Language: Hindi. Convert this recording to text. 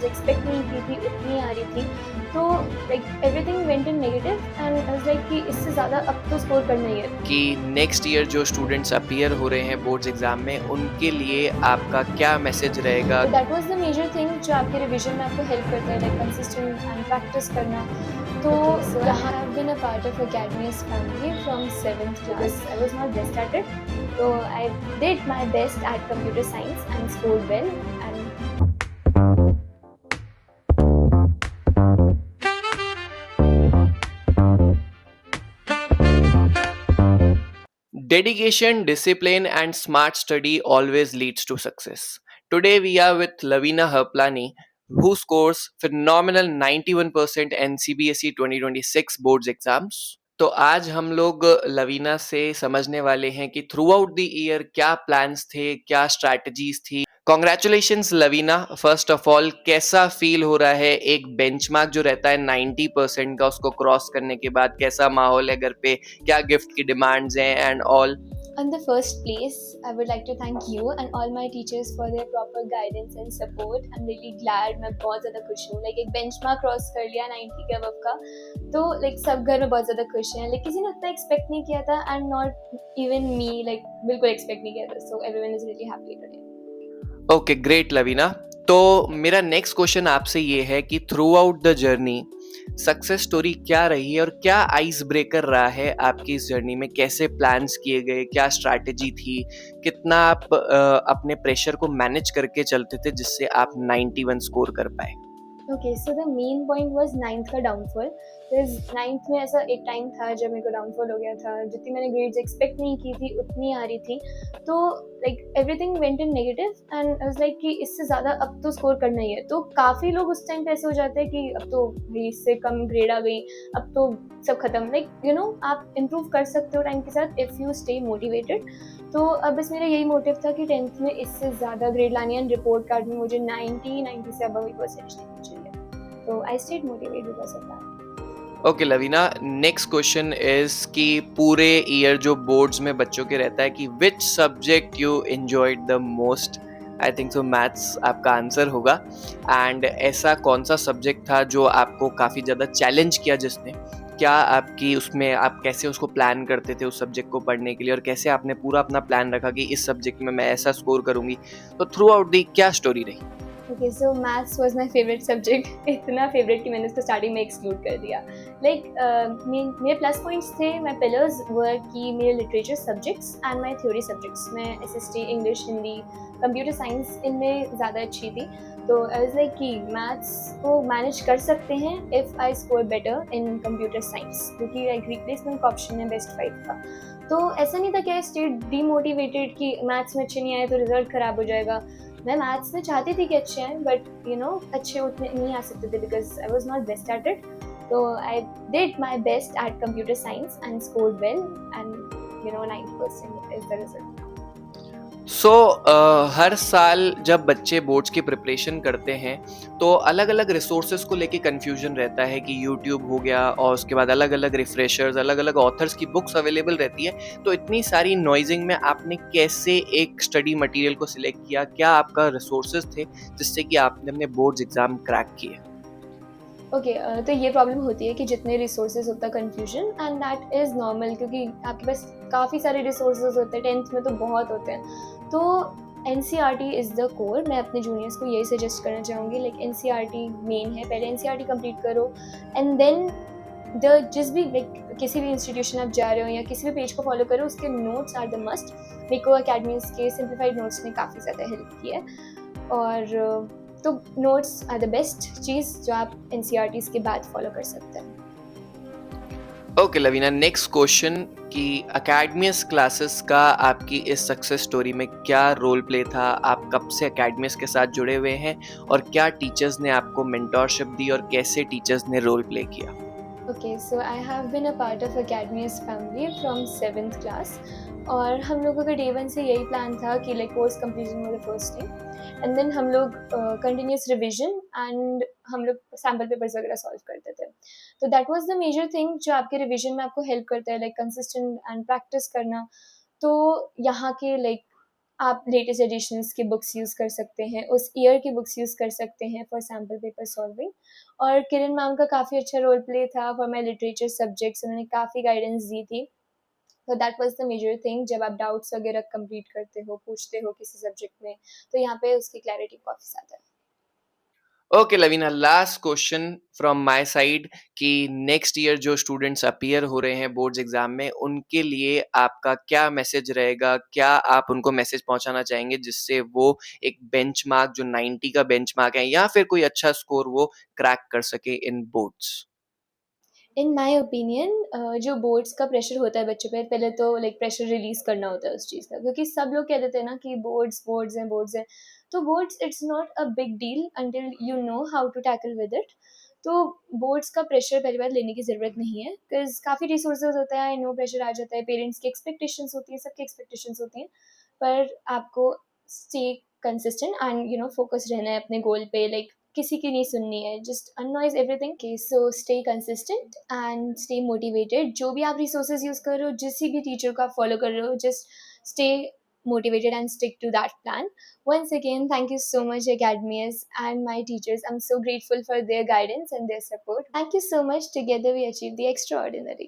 एक्सपेक्ट नहीं की थी उतनी आ रही थी, तो like everything went in negative and I was like कि इससे ज़्यादा अब तो स्कोर करना ही है। कि नेक्स्ट ईयर जो स्टूडेंट्स अपीयर हो रहे हैं बोर्ड्स एग्जाम में, उनके लिए आपका क्या मैसेज रहेगा? तो that was the major thing जो आपके रिवीजन में आपको हेल्प करता है, लाइक कंसिस्टेंट एंड प्रैक्टिस करना। तो यहाँ I have been a part of academy's family from 7th class. I was not best at it, तो I did my best at computer science and scored well and Dedication, discipline, and smart study always leads to success. Today we are with Lavina Herplani, who scores phenomenal 91% NCBSE 2026 boards exams. तो आज हम लोग लवीना से समझने वाले हैं कि थ्रू आउट द ईयर क्या प्लान्स थे, क्या स्ट्रैटेजीज थी। Congratulations Lavina, first of all कैसा फील हो रहा है एक बेंचमार्क जो रहता है 90% का, उसको क्रॉस करने के बाद कैसा माहौल है घर पे, क्या गिफ्ट की डिमांड्स हैं and all? in the first place, I would like to thank you and all my teachers for their proper guidance and support. I'm really glad, मैं बहुत ज़्यादा खुश हूँ। लाइक एक बेंचमार्क क्रॉस कर लिया 90 के अबव का, तो लाइक सब घर में बहुत ज़्यादा खुश हैं। लाइक किसी ने उतना एक्सपेक्ट नहीं किया था and not even me, like बिल्कुल एक्सपेक्ट नहीं किया था। So everyone is really happy today. Okay, great Lavina. तो मेरा नेक्स्ट क्वेश्चन आपसे ये है कि throughout the journey success story क्या रही है और क्या आइस ब्रेकर रहा है आपकी इस जर्नी में? कैसे प्लान्स किए गए, क्या स्ट्रैटेजी थी, कितना आप अपने प्रेशर को मैनेज करके चलते थे जिससे आप 91 स्कोर कर पाए? Okay, so the main point was 9th का डाउनफॉल। बिकॉज 9th में ऐसा एक टाइम था जब मेरे को डाउनफॉल हो गया था। जितनी मैंने ग्रेड्स एक्सपेक्ट नहीं की थी उतनी आ रही थी, तो like everything went in negative and I was like कि इससे ज़्यादा अब तो स्कोर करना ही है। तो काफ़ी लोग उस टाइम पे ऐसे हो जाते हैं कि अब तो भाई इससे कम ग्रेड आ गई, अब तो सब खत्म। लाइक यू नो आप इम्प्रूव कर सकते हो टाइम के साथ इफ़ यू स्टे मोटिवेटेड। तो अब बस मेरा यही मोटिव था कि 10th में इससे ज़्यादा ग्रेड लानी है एंड रिपोर्ट कार्ड में मुझे 90 से अबव ही परसेंटेज देनी चाहिए। तो I stayed motivated because of that. Okay Lavina, next question is कि पूरे ईयर जो बोर्ड्स में बच्चों के रहता है कि which subject you enjoyed the most? I think so maths आपका आंसर होगा। एंड ऐसा कौन सा सब्जेक्ट था जो आपको काफ़ी ज़्यादा चैलेंज किया जिसने? क्या आपकी उसमें आप कैसे उसको प्लान करते थे उस सब्जेक्ट को पढ़ने के लिए, और कैसे आपने पूरा अपना प्लान रखा कि इस सब्जेक्ट में मैं ऐसा स्कोर करूँगी? तो थ्रू आउट दी क्या स्टोरी रही? Okay, so maths was my favourite subject. इतना फेवरेट कि मैंने उसको स्टार्टिंग में एक्सक्लूड कर दिया। लाइक मेरे प्लस पॉइंट्स थे, माय पिलर्स वर कि मेरे literature subjects and my theory subjects. मैं SST, English, Hindi, computer science इनमें ज़्यादा अच्छी थी। तो आई वाज लाइक कि मैथ्स को मैनेज कर सकते हैं if I score better in computer science, क्योंकि लाइक रिप्लेसमेंट का ऑप्शन है बेस्ट 5 का। तो ऐसा नहीं था कि आई स्टेड डीमोटिवेटेड कि मैथ्स में अच्छे नहीं आए तो रिजल्ट ख़राब हो जाएगा। मैं मैथ्स में चाहती थी कि अच्छे आए, बट यू नो अच्छे उतने नहीं आ सकते थे because I was not best at it. तो I did my best at computer science and scored well and you know 90% is the result. So हर साल जब बच्चे बोर्ड्स की प्रिपरेशन करते हैं तो अलग अलग रिसोर्सेज को लेके कन्फ्यूजन रहता है कि यूट्यूब हो गया और उसके बाद अलग अलग रिफ्रेशर्स, अलग अलग ऑथर्स की बुक्स अवेलेबल रहती है। तो इतनी सारी नॉइजिंग में आपने कैसे एक स्टडी मटेरियल को सिलेक्ट किया? क्या आपका रिसोर्सेज थे जिससे कि आपने अपने बोर्ड्स एग्जाम क्रैक किए? ओके, तो ये प्रॉब्लम होती है कि जितने रिसोर्सेज होता है confusion and that is normal, क्योंकि आपके पास काफ़ी सारे रिसोर्सेज होते हैं। 10th में तो बहुत होते हैं। तो NCERT इज़ द कोर। मैं अपने जूनियर्स को यही सजेस्ट करना चाहूँगी, लाइक NCERT मेन है। पहले NCERT कंप्लीट करो एंड देन द जिस भी लाइक किसी भी इंस्टीट्यूशन आप जा रहे हो या किसी भी पेज को फॉलो करो, उसके नोट्स आर द मस्ट। मेरे को अकेडमीज के सिंप्लीफाइड नोट्स ने काफ़ी ज़्यादा हेल्प की है। और तो नोट्स आर द बेस्ट चीज़ जो आप NCERTs के बाद फॉलो कर सकते हैं। ओके लवीना, नेक्स्ट क्वेश्चन कि अकेडमियस क्लासेस का आपकी इस सक्सेस स्टोरी में क्या रोल प्ले था? आप कब से अकेडमियस के साथ जुड़े हुए हैं और क्या टीचर्स ने आपको मेंटोरशिप दी और कैसे टीचर्स ने रोल प्ले किया? Okay, so I have been a part of academy's family from 7th class. और हम लोगों का डे 1 से यही प्लान था कि like course completion was the first thing and then हम लोग कंटिन्यूस रिविजन एंड हम लोग सैम्पल पेपर्स वगैरह सॉल्व करते थे। तो that was the major thing जो आपके रिविजन में आपको हेल्प करता है, लाइक कंसिस्टेंट एंड प्रैक्टिस करना। तो यहाँ के लाइक आप लेटेस्ट एडिशंस की बुक्स यूज़ कर सकते हैं, उस ईयर की बुक्स यूज़ कर सकते हैं फॉर सैम्पल पेपर सॉल्विंग। और किरण मैम का काफ़ी अच्छा रोल प्ले था फॉर माई लिटरेचर सब्जेक्ट्स, उन्होंने काफ़ी गाइडेंस दी थी। तो that was the major thing, जब आप डाउट्स वगैरह कंप्लीट करते हो, पूछते हो किसी सब्जेक्ट में, तो यहाँ पे उसकी क्लैरिटी काफ़ी ज़्यादा है। Okay Lavina, last question from my side कि नेक्स्ट ईयर जो स्टूडेंट्स अपीयर हो रहे हैं बोर्ड्स एग्जाम में, उनके लिए आपका क्या मैसेज रहेगा? क्या आप उनको मैसेज पहुंचाना चाहेंगे जिससे वो एक बेंचमार्क जो 90 का बेंचमार्क है या फिर कोई अच्छा स्कोर वो क्रैक कर सके इन बोर्ड्स? इन माई ओपिनियन जो बोर्ड्स का प्रेशर होता है बच्चों पे, पहले तो लाइक प्रेशर रिलीज करना होता है उस चीज़ का, क्योंकि सब लोग कह देते हैं ना कि बोर्ड्स बोर्ड्स हैं बोर्ड्स हैं। तो boards it's not a big deal until you know how to tackle with it. तो बोर्ड्स का प्रेशर पहली बार लेने की ज़रूरत नहीं है, बिकॉज काफ़ी रिसोर्सेज होता है, आई नो प्रेशर आ जाता है, पेरेंट्स की एक्सपेक्टेशंस होती हैं, सबकी एक्सपेक्टेशंस होती हैं। पर आपको स्टे कंसिस्टेंट एंड फोकस रहना है अपने गोल पे, लाइक किसी की नहीं सुननी है, जस्ट अननॉइज everything. Okay, so stay consistent and stay motivated. जो भी आप रिसोर्सेज यूज कर रहे हो, जिस भी टीचर को आप फॉलो कर रहे हो, just stay motivated and stick to that plan. Once again, thank you so much Academias and my teachers. I'm so grateful for their guidance and their support. Thank you so much. Together we achieved the extraordinary.